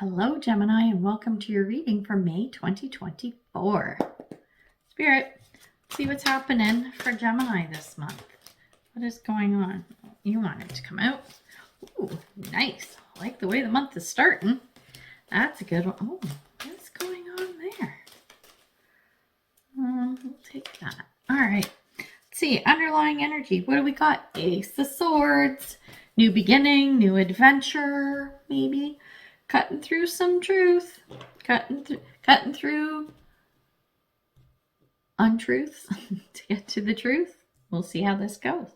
Hello, Gemini, and welcome to your reading for May 2024. Spirit, see what's happening for Gemini this month. What is going on? You want it to come out. Ooh, nice. I like the way the month is starting. That's a good one. Oh, what's going on there? We'll take that. All right. Let's see. Underlying energy. What do we got? Ace of Swords. New beginning, new adventure, maybe. Cutting through some truth, cutting through untruths to get to the truth. We'll see how this goes.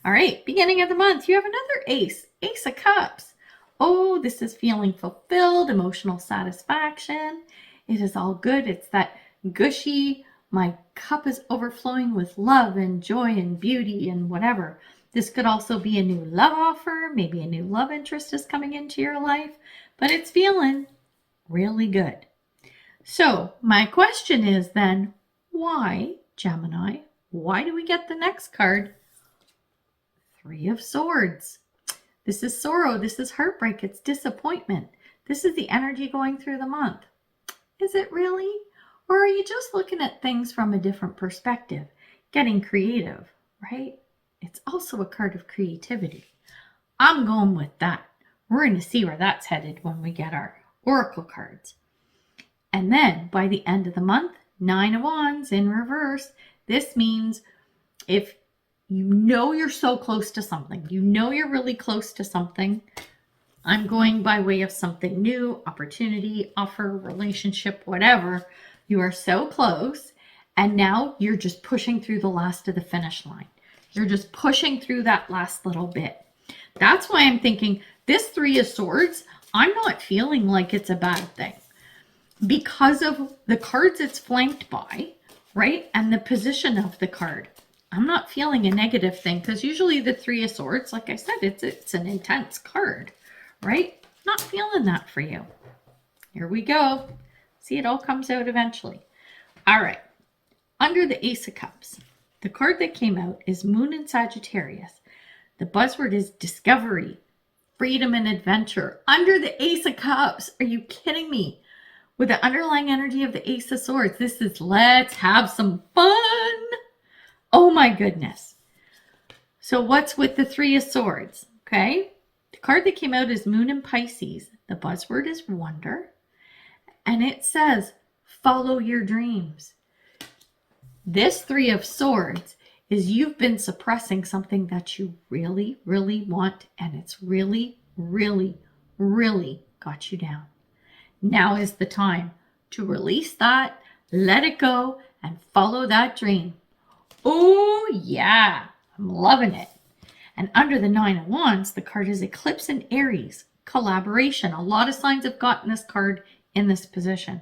All right, beginning of the month, you have another ace of cups. Oh, this is feeling fulfilled, emotional satisfaction. It is all good. It's that gushy, my cup is overflowing with love and joy and beauty and whatever. This could also be a new love offer. Maybe a new love interest is coming into your life. But it's feeling really good. So my question is then, why, Gemini, why do we get the next card? Three of Swords. This is sorrow. This is heartbreak. It's disappointment. This is the energy going through the month. Is it really? Or are you just looking at things from a different perspective? Getting creative, right? It's also a card of creativity. I'm going with that. We're going to see where that's headed when we get our oracle cards. And then by the end of the month, 9 of Wands in reverse. This means if you know you're so close to something, you know you're really close to something. I'm going by way of something new, opportunity, offer, relationship, whatever. You are so close. And now you're just pushing through the last of the finish line. You're just pushing through that last little bit. That's why I'm thinking this Three of Swords, I'm not feeling like it's a bad thing because of the cards it's flanked by, right? And the position of the card. I'm not feeling a negative thing because usually the Three of Swords, like I said, it's an intense card, right? Not feeling that for you. Here we go. See, it all comes out eventually. All right. Under the Ace of Cups, the card that came out is Moon in Sagittarius. The buzzword is discovery, freedom, and adventure. Under the Ace of Cups. Are you kidding me? With the underlying energy of the Ace of Swords, this is let's have some fun. Oh my goodness. So what's with the Three of Swords? Okay. The card that came out is Moon in Pisces. The buzzword is wonder. And it says, follow your dreams. This Three of Swords is you've been suppressing something that you really, really want, and it's really, really, really got you down. Now is the time to release that, let it go, and follow that dream. Oh, yeah, I'm loving it. And under the Nine of Wands, the card is Eclipse in Aries, collaboration. A lot of signs have gotten this card in this position.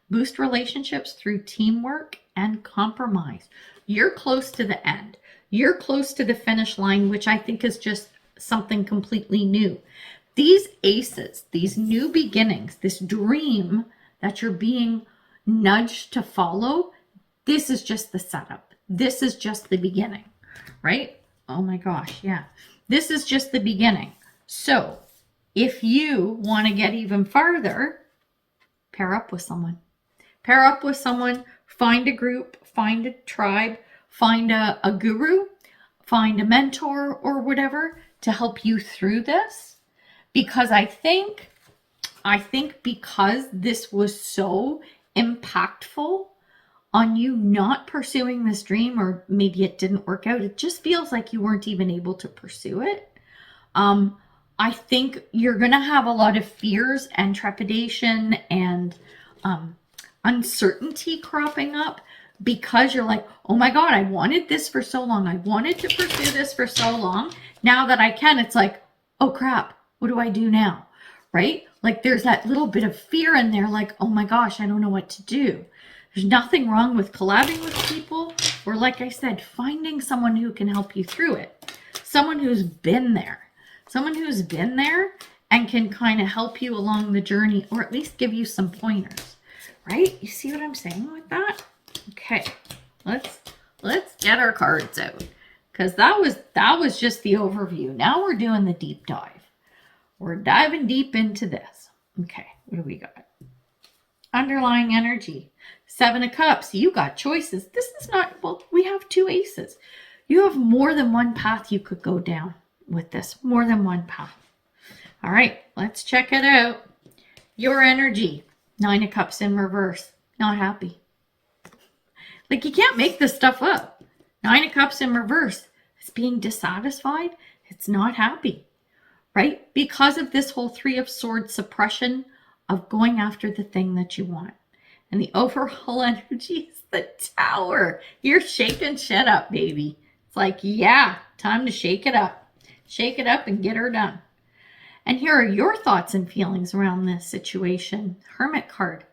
Boost relationships through teamwork and compromise. You're close to the end. You're close to the finish line, which I think is just something completely new. These aces, these new beginnings, this dream that you're being nudged to follow, this is just the setup. This is just the beginning, right? Oh my gosh, yeah. This is just the beginning. So if you want to get even farther, pair up with someone. Pair up with someone, find a group, find a tribe, find a guru, find a mentor or whatever to help you through this. Because I think because this was so impactful on you not pursuing this dream, or maybe it didn't work out, it just feels like you weren't even able to pursue it. I think you're going to have a lot of fears and trepidation and uncertainty cropping up because you're like, oh my God, I wanted this for so long. I wanted to pursue this for so long. Now that I can, it's like, oh crap, what do I do now? Right? Like there's that little bit of fear in there, like, oh my gosh, I don't know what to do. There's nothing wrong with collabing with people, or like I said, finding someone who can help you through it. Someone who's been there. Someone who's been there and can kind of help you along the journey, or at least give you some pointers. Right? You see what I'm saying with that? Okay, let's get our cards out, because that was just the overview. Now we're doing the deep dive. We're diving deep into this. Okay, what do we got? Underlying energy. 7 of Cups. You got choices. This is not, well, we have 2 aces. You have more than one path you could go down with this. More than one path. All right, let's check it out. Your energy. 9 of Cups in reverse. Not happy. Like, you can't make this stuff up. 9 of Cups in reverse. It's being dissatisfied. It's not happy, right? Because of this whole 3 of Swords suppression of going after the thing that you want. And the overall energy is the Tower. You're shaking shit up, baby. It's like, yeah, time to shake it up. Shake it up and get her done. And here are your thoughts and feelings around this situation. Hermit card.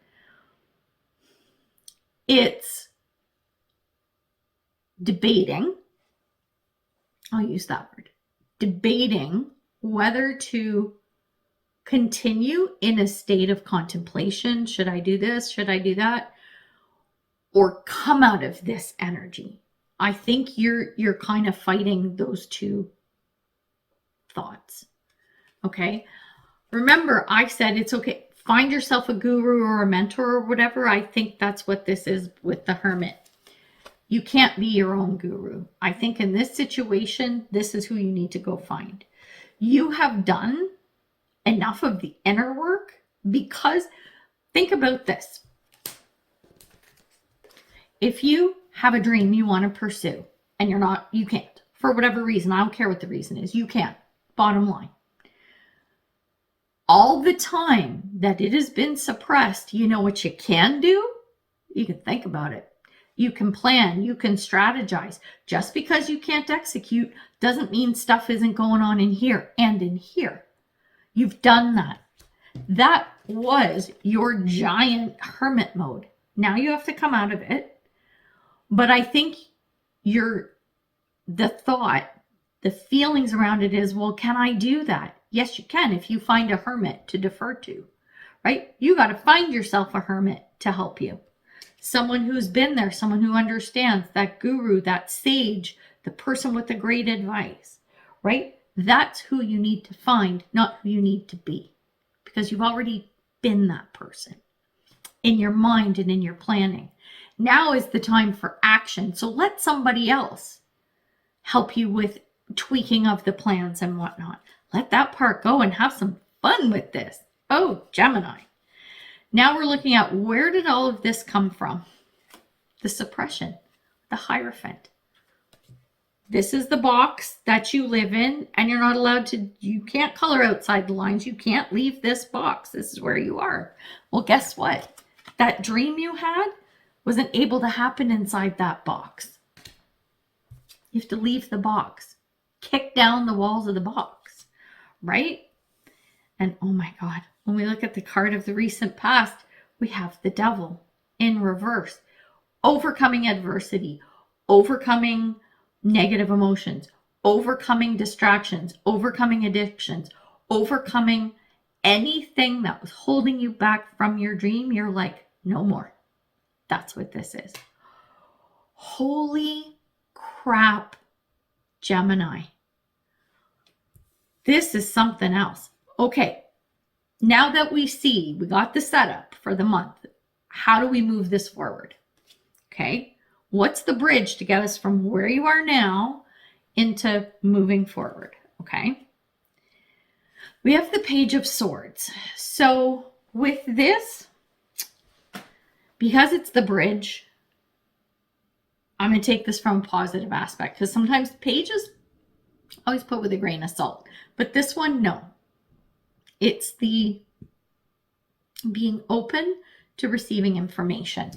It's debating. I'll use that word. Debating whether to continue in a state of contemplation. Should I do this? Should I do that? Or come out of this energy. I think you're kind of fighting those 2 thoughts. Okay. Remember, I said it's okay. Find yourself a guru or a mentor or whatever. I think that's what this is with the Hermit. You can't be your own guru. I think in this situation, this is who you need to go find. You have done enough of the inner work, because think about this. If you have a dream you want to pursue and you can't, for whatever reason, I don't care what the reason is, you can't, bottom line. All the time that it has been suppressed, you know what you can do? You can think about it. You can plan, you can strategize. Just because you can't execute doesn't mean stuff isn't going on in here and in here. You've done that. That was your giant hermit mode. Now you have to come out of it. But I think the feelings around it is, well, can I do that? Yes, you can if you find a hermit to defer to, right? You got to find yourself a hermit to help you. Someone who's been there, someone who understands, that guru, that sage, the person with the great advice, right? That's who you need to find, not who you need to be, because you've already been that person in your mind and in your planning. Now is the time for action. So let somebody else help you with tweaking of the plans and whatnot. Let that part go and have some fun with this. Oh, Gemini. Now we're looking at, where did all of this come from? The suppression, the Hierophant. This is the box that you live in, and you're not allowed to, you can't color outside the lines. You can't leave this box. This is where you are. Well, guess what? That dream you had wasn't able to happen inside that box. You have to leave the box. Kick down the walls of the box, right? And oh my God, when we look at the card of the recent past, we have the Devil in reverse. Overcoming adversity, overcoming negative emotions, overcoming distractions, overcoming addictions, overcoming anything that was holding you back from your dream. You're like, no more. That's what this is. Holy crap, Gemini. This is something else. Okay, now that we got the setup for the month, how do we move this forward? Okay, what's the bridge to get us from where you are now into moving forward? Okay, we have the Page of Swords. So with this, because it's the bridge, I'm going to take this from a positive aspect, because sometimes pages always put with a grain of salt, but this one, no. It's the being open to receiving information.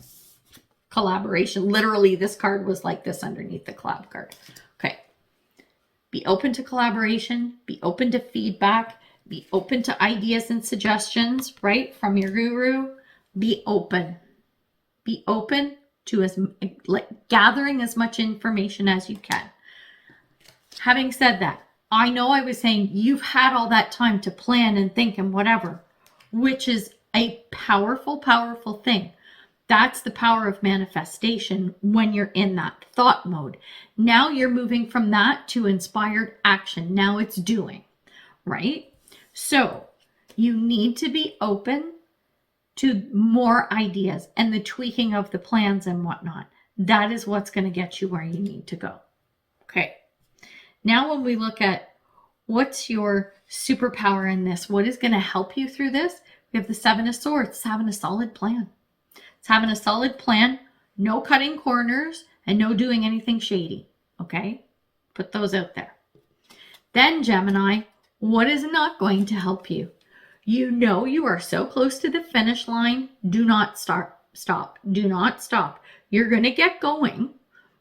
Collaboration. Literally, this card was like this underneath the collab card. Okay. Be open to collaboration. Be open to feedback. Be open to ideas and suggestions, right? From your guru. Be open. Be open to gathering as much information as you can. Having said that, I know I was saying you've had all that time to plan and think and whatever, which is a powerful, powerful thing. That's the power of manifestation when you're in that thought mode. Now you're moving from that to inspired action. Now it's doing, right? So You need to be open to more ideas and the tweaking of the plans and whatnot. That is what's going to get you where you need to go. Okay. Now, when we look at what's your superpower in this, what is going to help you through this, we have the Seven of Swords. It's having a solid plan. It's having a solid plan, no cutting corners, and no doing anything shady. Okay? Put those out there. Then, Gemini, what is not going to help you? You know you are so close to the finish line. Do not stop. Do not stop. You're going to get going,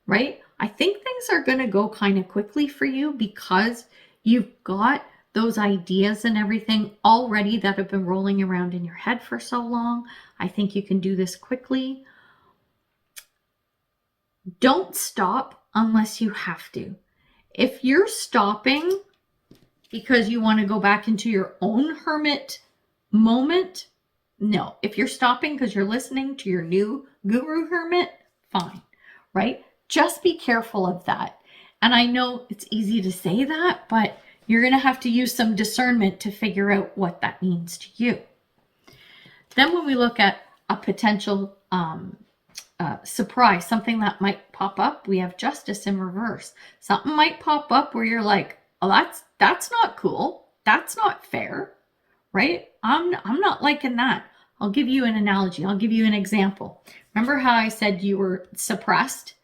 right? I think things are going to go kind of quickly for you because you've got those ideas and everything already that have been rolling around in your head for so long. I think you can do this quickly. Don't stop unless you have to. If you're stopping because you want to go back into your own hermit moment, no. If you're stopping because you're listening to your new guru hermit, fine, right? Just be careful of that. And I know it's easy to say that, but you're going to have to use some discernment to figure out what that means to you. Then when we look at a potential surprise, something that might pop up, we have Justice in reverse. Something might pop up where you're like, oh, that's not cool. That's not fair, right? I'm not liking that. I'll give you an analogy. I'll give you an example. Remember how I said you were suppressed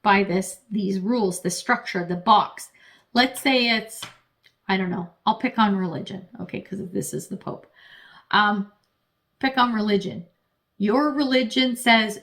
by these rules, the structure, the box. Let's say it's, I don't know, I'll pick on religion, okay, because this is the Pope. Pick on religion. Your religion says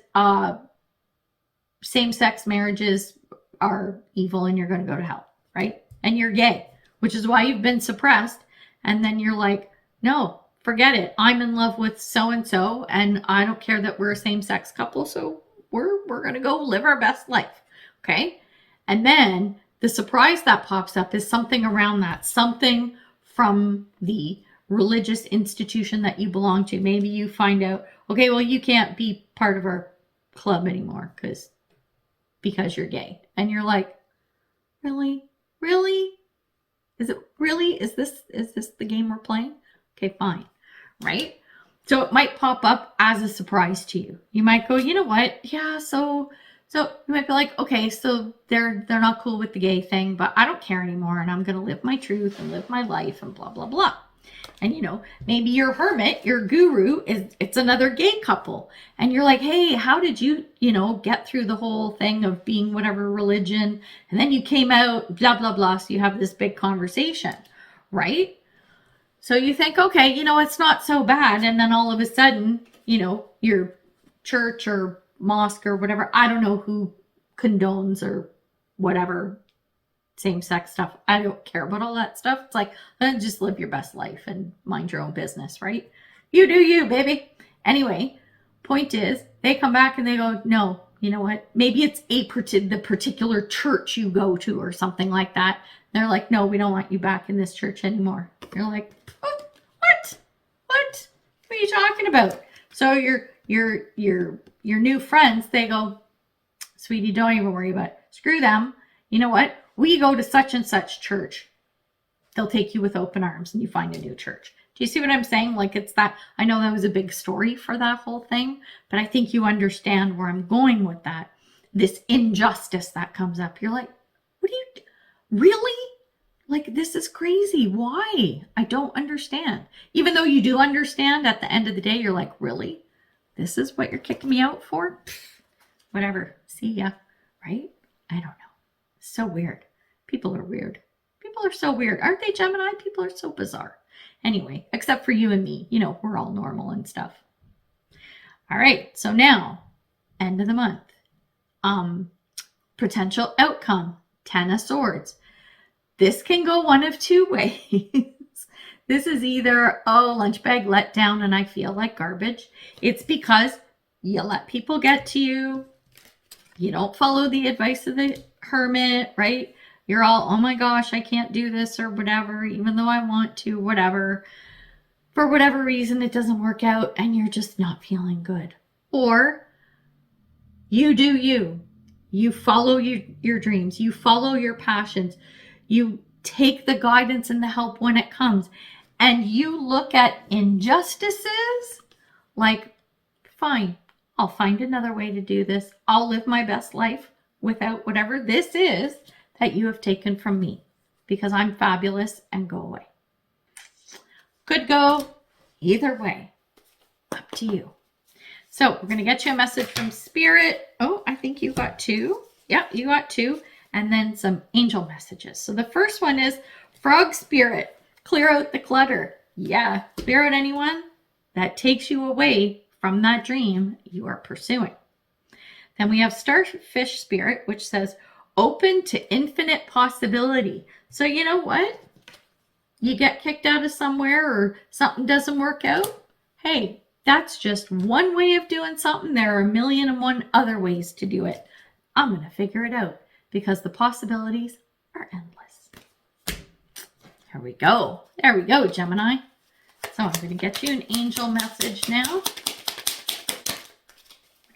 same-sex marriages are evil and you're going to go to hell, right? And you're gay, which is why you've been suppressed. And then you're like, no, forget it. I'm in love with so-and-so and I don't care that we're a same-sex couple, so we're going to go live our best life, okay? And then the surprise that pops up is something around that, something from the religious institution that you belong to. Maybe you find out, okay, well, you can't be part of our club anymore because you're gay. And you're like, really? Is it really? Is this the game we're playing? Okay, fine. Right? So it might pop up as a surprise to you. You might go, you know what? Yeah, so you might be like, okay, so they're not cool with the gay thing, but I don't care anymore and I'm going to live my truth and live my life and blah, blah, blah. And, maybe your hermit, your guru, it's another gay couple. And you're like, hey, how did you, get through the whole thing of being whatever religion? And then you came out, blah, blah, blah. So you have this big conversation, right? So you think, okay, it's not so bad. And then all of a sudden, your church or mosque or whatever, I don't know who condones or whatever same-sex stuff. I don't care about all that stuff. It's like, just live your best life and mind your own business, right? You do you, baby. Anyway, point is, they come back and they go, no, you know what? Maybe it's the particular church you go to or something like that. They're like, no, we don't want you back in this church anymore. You're like, oh, what? What are you talking about? So your new friends, they go, sweetie, don't even worry about it. Screw them. You know what? We go to such and such church. They'll take you with open arms and you find a new church. Do you see what I'm saying? Like it's that, I know that was a big story for that whole thing, but I think you understand where I'm going with that. This injustice that comes up. You're like, really? Like, this is crazy. Why? I don't understand. Even though you do understand, at the end of the day, you're like, really? This is what you're kicking me out for? Whatever. See ya. Right? I don't know. So weird. People are weird. People are so weird. Aren't they, Gemini? People are so bizarre. Anyway, except for you and me. We're all normal and stuff. All right. So now, end of the month. Potential outcome. 10 of Swords. This can go one of two ways. This is either, lunch bag let down and I feel like garbage. It's because you let people get to you. You don't follow the advice of the hermit, right? You're all, oh my gosh, I can't do this or whatever, even though I want to, whatever. For whatever reason, it doesn't work out and you're just not feeling good. Or you do you. You follow your dreams. You follow your passions. You take the guidance and the help when it comes. and you look at injustices like, fine, I'll find another way to do this. I'll live my best life without whatever this is that you have taken from me, because I'm fabulous, and go away. Could go either way. Up to you. So we're going to get you a message from Spirit. Oh, I think you got 2. Yep, you got 2. And then some angel messages. So the first one is Frog Spirit. Clear out the clutter. Yeah, clear out anyone that takes you away from that dream you are pursuing. Then we have Starfish Spirit, which says open to infinite possibility. So you know what? You get kicked out of somewhere or something doesn't work out. Hey, that's just one way of doing something. There are 1,000,001 other ways to do it. I'm going to figure it out because the possibilities are endless. There we go. There we go, Gemini. So I'm going to get you an angel message now.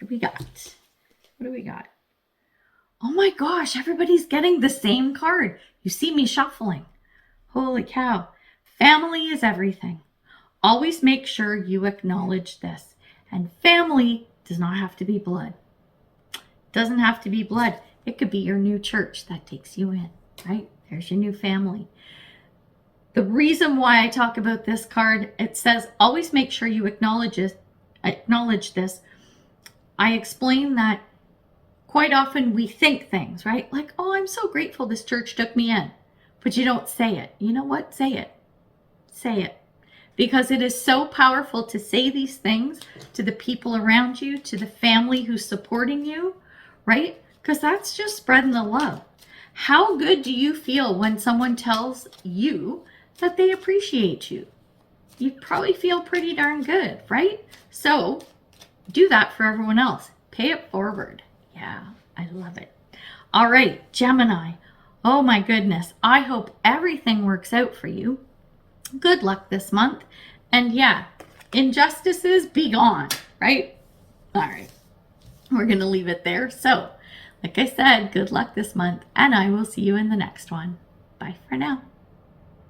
What do we got? What do we got? Oh my gosh, everybody's getting the same card. You see me shuffling. Holy cow. Family is everything. Always make sure you acknowledge this. And family does not have to be blood. It doesn't have to be blood. It could be your new church that takes you in, right? There's your new family. The reason why I talk about this card, it says always make sure you acknowledge this. I explain that quite often we think things, right? Like, oh, I'm so grateful this church took me in. But you don't say it. You know what? Say it. Say it. Because it is so powerful to say these things to the people around you, to the family who's supporting you, right? Because that's just spreading the love. How good do you feel when someone tells you that they appreciate you? You probably feel pretty darn good, right? So do that for everyone else. Pay it forward. Yeah, I love it. All right, Gemini. Oh my goodness. I hope everything works out for you. Good luck this month. And yeah, injustices be gone, right? All right. We're going to leave it there. So, like I said, good luck this month, and I will see you in the next one. Bye for now.